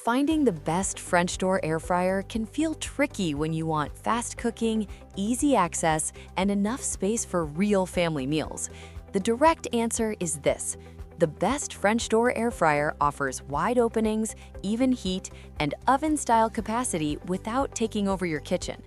Finding the best French door air fryer can feel tricky when you want fast cooking, easy access, and enough space for real family meals. The direct answer is this. The best French door air fryer offers wide openings, even heat, and oven-style capacity without taking over your kitchen.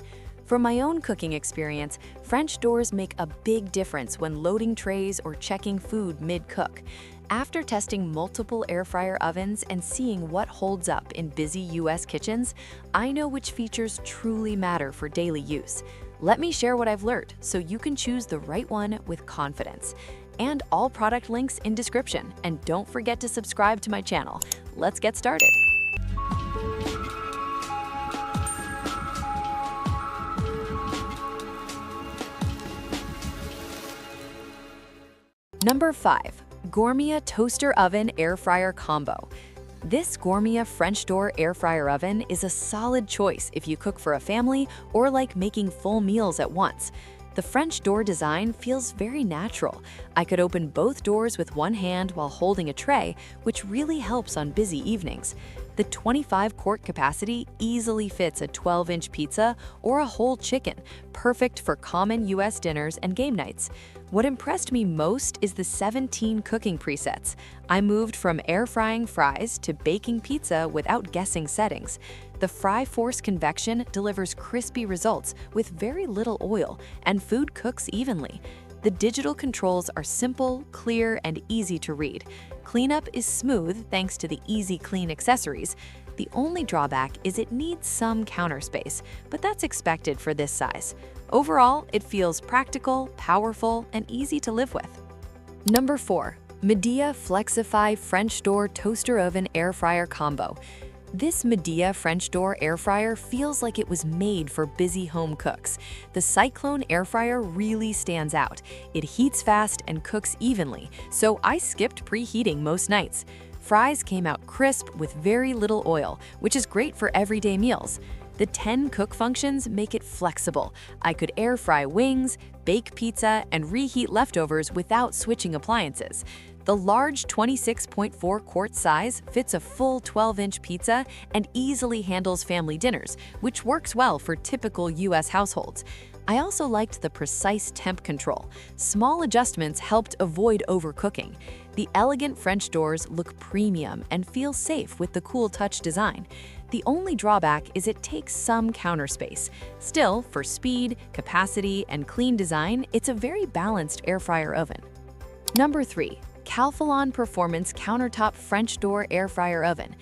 From my own cooking experience, French doors make a big difference when loading trays or checking food mid-cook. After testing multiple air fryer ovens and seeing what holds up in busy US kitchens, I know which features truly matter for daily use. Let me share what I've learned so you can choose the right one with confidence. And all product links in description. And don't forget to subscribe to my channel. Let's get started. Number 5. Gourmia Toaster Oven Air Fryer Combo. This Gourmia French door air fryer oven is a solid choice if you cook for a family or like making full meals at once. The French door design feels very natural. I could open both doors with one hand while holding a tray, which really helps on busy evenings. The 25-quart capacity easily fits a 12-inch pizza or a whole chicken, perfect for common US dinners and game nights. What impressed me most is the 17 cooking presets. I moved from air frying fries to baking pizza without guessing settings. The Fry Force convection delivers crispy results with very little oil, and food cooks evenly. The digital controls are simple, clear, and easy to read. Cleanup is smooth thanks to the Easy Clean accessories. The only drawback is it needs some counter space, but that's expected for this size. Overall, it feels practical, powerful, and easy to live with. Number 4. Midea Flexify French Door Toaster Oven Air Fryer Combo. This Midea French door air fryer feels like it was made for busy home cooks. The Cyclone air fryer really stands out. It heats fast and cooks evenly, so I skipped preheating most nights. Fries came out crisp with very little oil, which is great for everyday meals. The 10 cook functions make it flexible. I could air fry wings, bake pizza, and reheat leftovers without switching appliances. The large 26.4 quart size fits a full 12-inch pizza and easily handles family dinners, which works well for typical US households. I also liked the precise temp control. Small adjustments helped avoid overcooking. The elegant French doors look premium and feel safe with the cool touch design. The only drawback is it takes some counter space. Still, for speed, capacity, and clean design, it's a very balanced air fryer oven. Number 3. Calphalon Performance Countertop French Door Air Fryer Oven.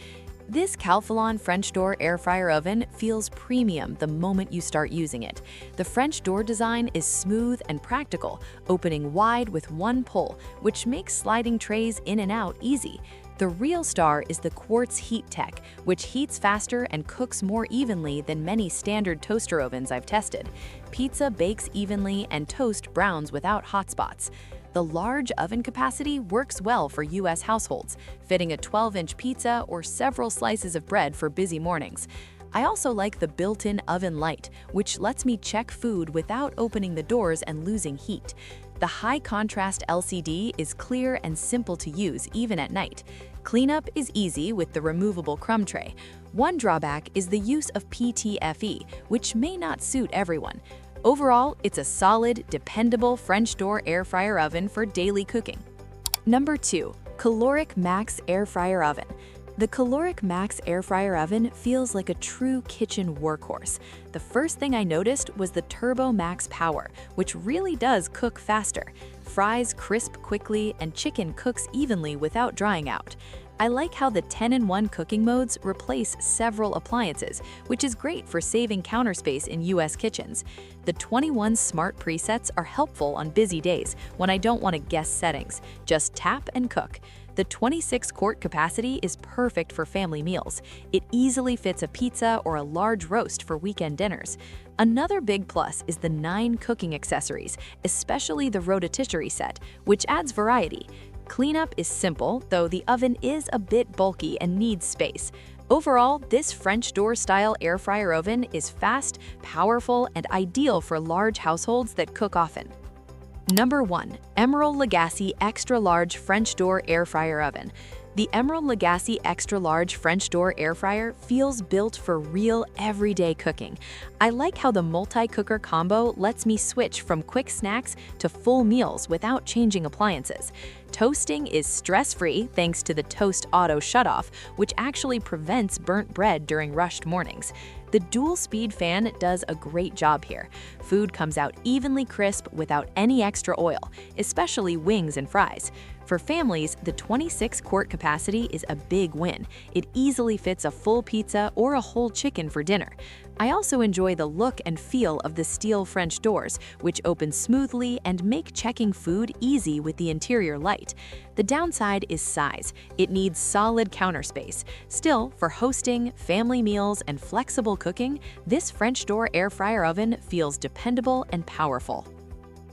This Calphalon French door air fryer oven feels premium the moment you start using it. The French door design is smooth and practical, opening wide with one pull, which makes sliding trays in and out easy. The real star is the quartz heat tech, which heats faster and cooks more evenly than many standard toaster ovens I've tested. Pizza bakes evenly and toast browns without hot spots. The large oven capacity works well for US households, fitting a 12-inch pizza or several slices of bread for busy mornings. I also like the built-in oven light, which lets me check food without opening the doors and losing heat. The high-contrast LCD is clear and simple to use even at night. Cleanup is easy with the removable crumb tray. One drawback is the use of PTFE, which may not suit everyone. Overall, it's a solid, dependable French door air fryer oven for daily cooking. Number 2. Kalorik Max Air Fryer Oven. The Kalorik Max air fryer oven feels like a true kitchen workhorse. The first thing I noticed was the Turbo Max power, which really does cook faster. Fries crisp quickly and chicken cooks evenly without drying out. I like how the 10-in-1 cooking modes replace several appliances, which is great for saving counter space in US kitchens. The 21 smart presets are helpful on busy days when I don't want to guess settings. Just tap and cook. The 26-quart capacity is perfect for family meals. It easily fits a pizza or a large roast for weekend dinners. Another big plus is the 9 cooking accessories, especially the rotisserie set, which adds variety. Cleanup is simple, though the oven is a bit bulky and needs space. Overall, this French door-style air fryer oven is fast, powerful, and ideal for large households that cook often. Number 1. Emeril Legassi Extra Large French Door Air Fryer Oven. The Emeril Lagasse Extra Large French Door Air Fryer feels built for real everyday cooking. I like how the multi-cooker combo lets me switch from quick snacks to full meals without changing appliances. Toasting is stress-free thanks to the Toast Auto Shutoff, which actually prevents burnt bread during rushed mornings. The dual-speed fan does a great job here. Food comes out evenly crisp without any extra oil, especially wings and fries. For families, the 26-quart capacity is a big win. It easily fits a full pizza or a whole chicken for dinner. I also enjoy the look and feel of the steel French doors, which open smoothly and make checking food easy with the interior light. The downside is size. It needs solid counter space. Still, for hosting, family meals, and flexible cooking, this French door air fryer oven feels dependable and powerful.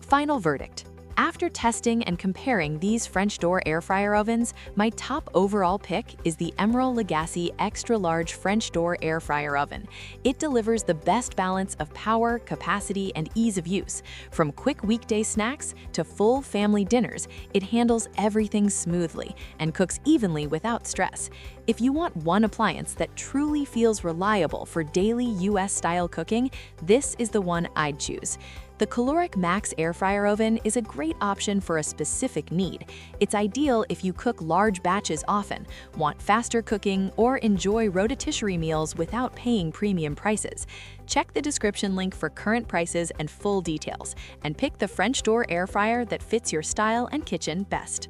Final verdict. After testing and comparing these French door air fryer ovens, my top overall pick is the Emeril Lagasse Extra Large French Door Air Fryer Oven. It delivers the best balance of power, capacity, and ease of use. From quick weekday snacks to full family dinners, it handles everything smoothly and cooks evenly without stress. If you want one appliance that truly feels reliable for daily US-style cooking, this is the one I'd choose. The Kalorik Max air fryer oven is a great option for a specific need. It's ideal if you cook large batches often, want faster cooking, or enjoy rotisserie meals without paying premium prices. Check the description link for current prices and full details, and pick the French door air fryer that fits your style and kitchen best.